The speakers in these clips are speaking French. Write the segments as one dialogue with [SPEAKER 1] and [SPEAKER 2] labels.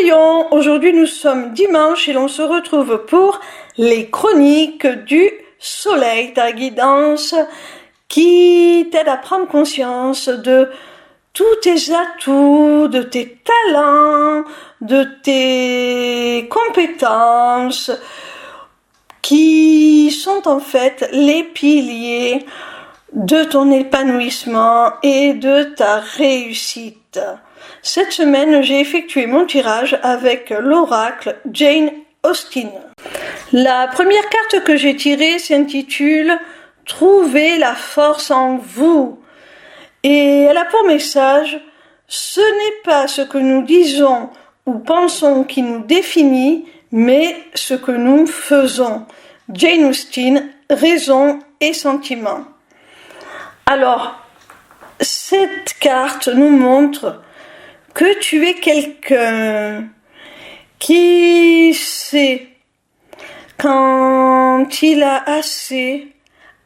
[SPEAKER 1] rayon, aujourd'hui nous sommes dimanche et l'on se retrouve pour les chroniques du soleil, ta guidance qui t'aide à prendre conscience de tous tes atouts, de tes talents, de tes compétences qui sont en fait les piliers de ton épanouissement et de ta réussite. Cette semaine, j'ai effectué mon tirage avec l'oracle Jane Austen. La première carte que j'ai tirée s'intitule « Trouvez la force en vous ». Et elle a pour message « Ce n'est pas ce que nous disons ou pensons qui nous définit, mais ce que nous faisons ». Jane Austen, raison et sentiment. Alors, cette carte nous montre que tu es quelqu'un qui sait quand il a assez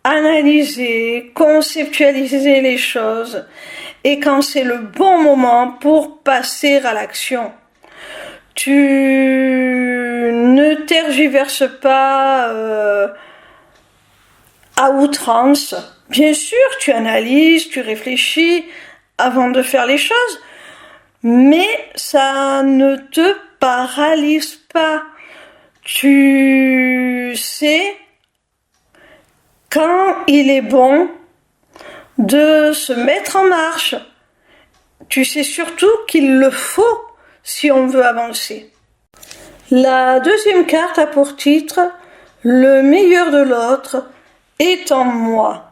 [SPEAKER 1] analysé, conceptualisé les choses et quand c'est le bon moment pour passer à l'action. Tu ne tergiverses pas à outrance. Bien sûr, tu analyses, tu réfléchis avant de faire les choses, mais ça ne te paralyse pas. Tu sais quand il est bon de se mettre en marche. Tu sais surtout qu'il le faut si on veut avancer. La deuxième carte a pour titre « Le meilleur de l'autre est en moi ».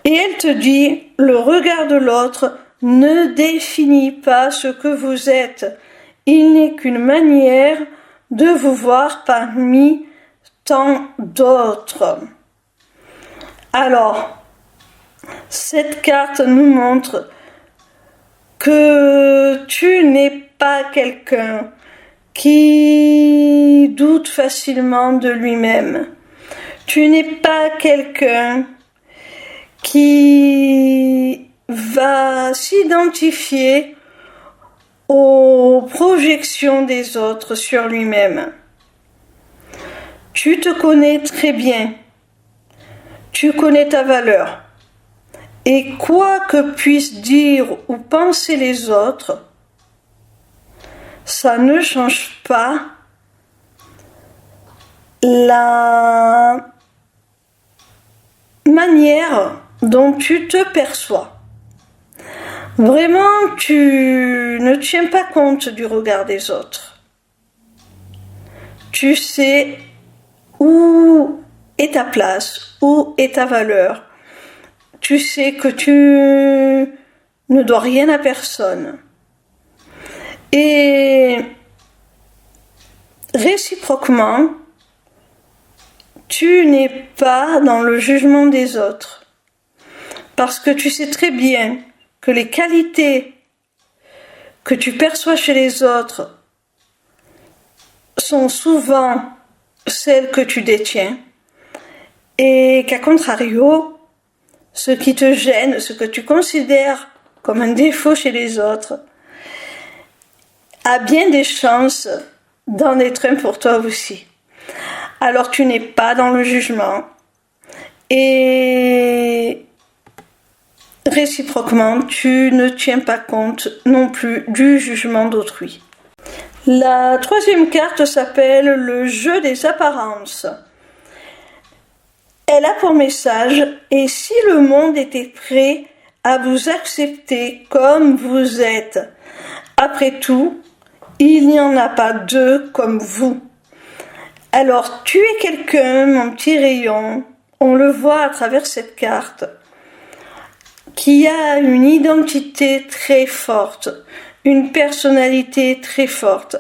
[SPEAKER 1] Et elle te dit « Le regard de l'autre ne définit pas ce que vous êtes. Il n'est qu'une manière de vous voir parmi tant d'autres. » Alors, cette carte nous montre que tu n'es pas quelqu'un qui doute facilement de lui-même. Tu n'es pas quelqu'un qui va s'identifier aux projections des autres sur lui-même. Tu te connais très bien. Tu connais ta valeur. Et quoi que puissent dire ou penser les autres, ça ne change pas la manière dont tu te perçois. Vraiment, tu ne tiens pas compte du regard des autres. Tu sais où est ta place, où est ta valeur. Tu sais que tu ne dois rien à personne. Et réciproquement, tu n'es pas dans le jugement des autres. Parce que tu sais très bien que les qualités que tu perçois chez les autres sont souvent celles que tu détiens. Et qu'à contrario, ce qui te gêne, ce que tu considères comme un défaut chez les autres, a bien des chances d'en être un pour toi aussi. Alors tu n'es pas dans le jugement et réciproquement, tu ne tiens pas compte non plus du jugement d'autrui. La troisième carte s'appelle le jeu des apparences. Elle a pour message « Et si le monde était prêt à vous accepter comme vous êtes ? Après tout, il n'y en a pas deux comme vous. » Alors, tu es quelqu'un, mon petit rayon, on le voit à travers cette carte, qui a une identité très forte, une personnalité très forte,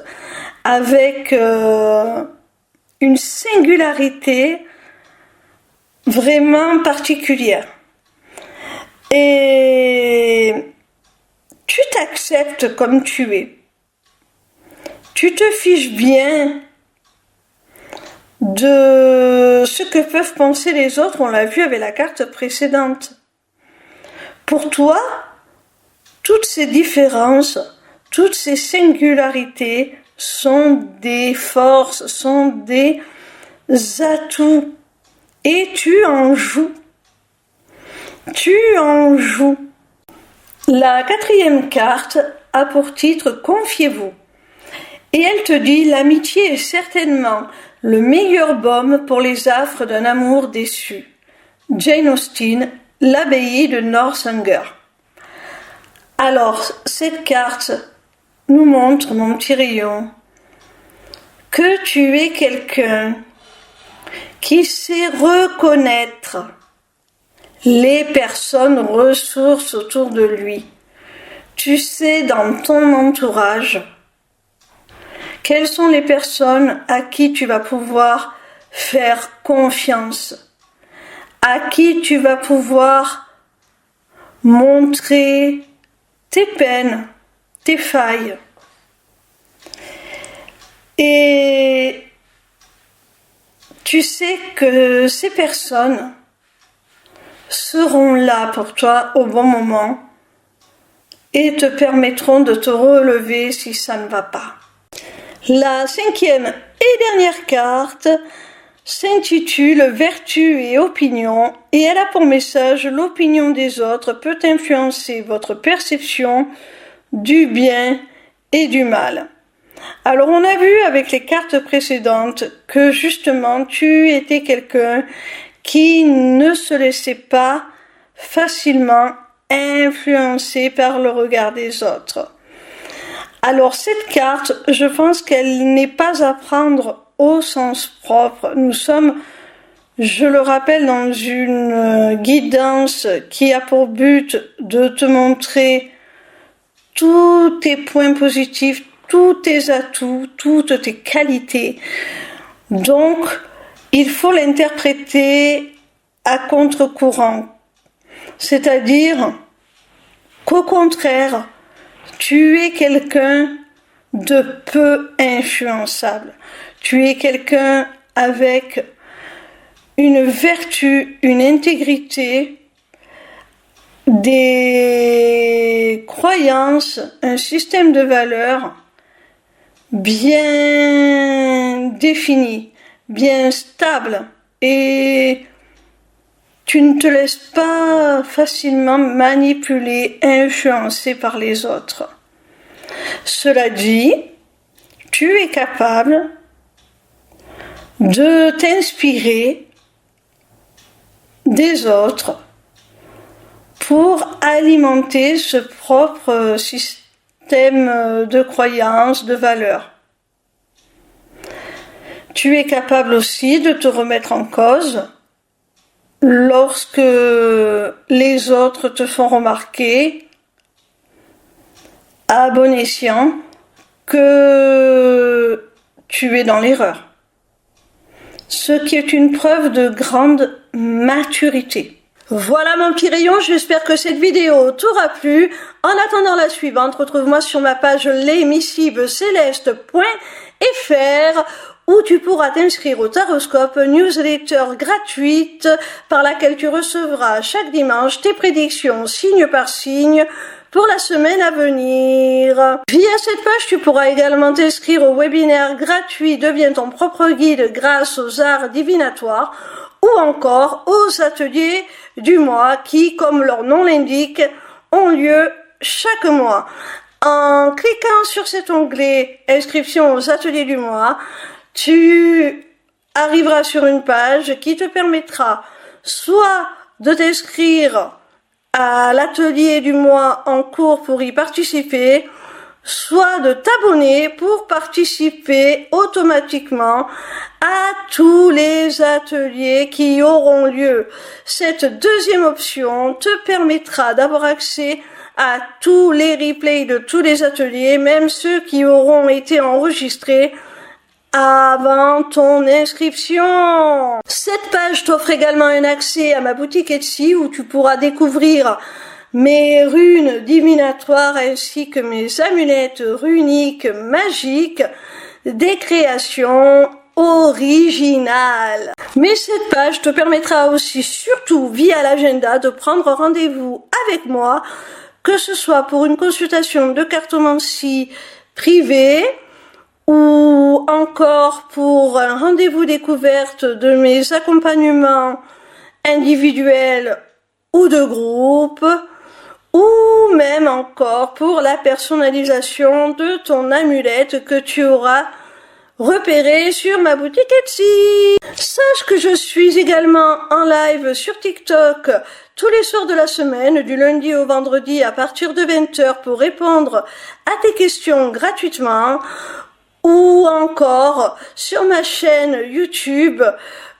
[SPEAKER 1] avec une singularité vraiment particulière. Et tu t'acceptes comme tu es. Tu te fiches bien de ce que peuvent penser les autres, on l'a vu avec la carte précédente. Pour toi, toutes ces différences, toutes ces singularités sont des forces, sont des atouts. Et tu en joues. Tu en joues. La 4e carte a pour titre Confiez-vous. Et elle te dit, l'amitié est certainement le meilleur baume pour les affres d'un amour déçu. Jane Austen, l'abbaye de Northanger. Alors, cette carte nous montre, mon petit rayon, que tu es quelqu'un qui sait reconnaître les personnes ressources autour de lui. Tu sais dans ton entourage quelles sont les personnes à qui tu vas pouvoir faire confiance, à qui tu vas pouvoir montrer tes peines, tes failles. Et tu sais que ces personnes seront là pour toi au bon moment et te permettront de te relever si ça ne va pas. La 5e et dernière carte s'intitule Vertu et opinion et elle a pour message l'opinion des autres peut influencer votre perception du bien et du mal. Alors on a vu avec les cartes précédentes que justement tu étais quelqu'un qui ne se laissait pas facilement influencer par le regard des autres. Alors cette carte, je pense qu'elle n'est pas à prendre au sens propre. Nous sommes, je le rappelle, dans une guidance qui a pour but de te montrer tous tes points positifs, tous tes atouts, toutes tes qualités. Donc, il faut l'interpréter à contre-courant. C'est-à-dire qu'au contraire, tu es quelqu'un de peu influençable. Tu es quelqu'un avec une vertu, une intégrité, des croyances, un système de valeurs bien défini, bien stable et tu ne te laisses pas facilement manipuler, influencer par les autres. Cela dit, tu es capable de t'inspirer des autres pour alimenter ce propre système de croyances, de valeurs. Tu es capable aussi de te remettre en cause lorsque les autres te font remarquer à bon escient que tu es dans l'erreur. Ce qui est une preuve de grande maturité. Voilà mon petit rayon, j'espère que cette vidéo t'aura plu. En attendant la suivante, retrouve-moi sur ma page lesmissiblecéleste.fr où tu pourras t'inscrire au Taroscope, newsletter gratuite par laquelle tu recevras chaque dimanche tes prédictions signe par signe pour la semaine à venir. Via cette page, tu pourras également t'inscrire au webinaire gratuit Deviens ton propre guide grâce aux arts divinatoires ou encore aux ateliers du mois qui, comme leur nom l'indique, ont lieu chaque mois. En cliquant sur cet onglet Inscription aux ateliers du mois, tu arriveras sur une page qui te permettra soit de t'inscrire à l'atelier du mois en cours pour y participer, soit de t'abonner pour participer automatiquement à tous les ateliers qui auront lieu. Cette deuxième option te permettra d'avoir accès à tous les replays de tous les ateliers, même ceux qui auront été enregistrés avant ton inscription. Cette page t'offre également un accès à ma boutique Etsy où tu pourras découvrir mes runes divinatoires ainsi que mes amulettes runiques magiques, des créations originales. Mais cette page te permettra aussi, surtout via l'agenda, de prendre rendez-vous avec moi, que ce soit pour une consultation de cartomancie privée ou encore pour un rendez-vous découverte de mes accompagnements individuels ou de groupe, ou même encore pour la personnalisation de ton amulette que tu auras repéré sur ma boutique Etsy. Sache que je suis également en live sur TikTok tous les soirs de la semaine, du lundi au vendredi à partir de 20h pour répondre à tes questions gratuitement, ou encore sur ma chaîne YouTube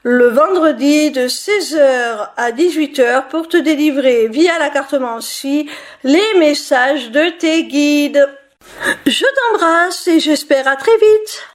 [SPEAKER 1] le vendredi de 16h à 18h pour te délivrer via la carte Mansi les messages de tes guides. Je t'embrasse et j'espère à très vite.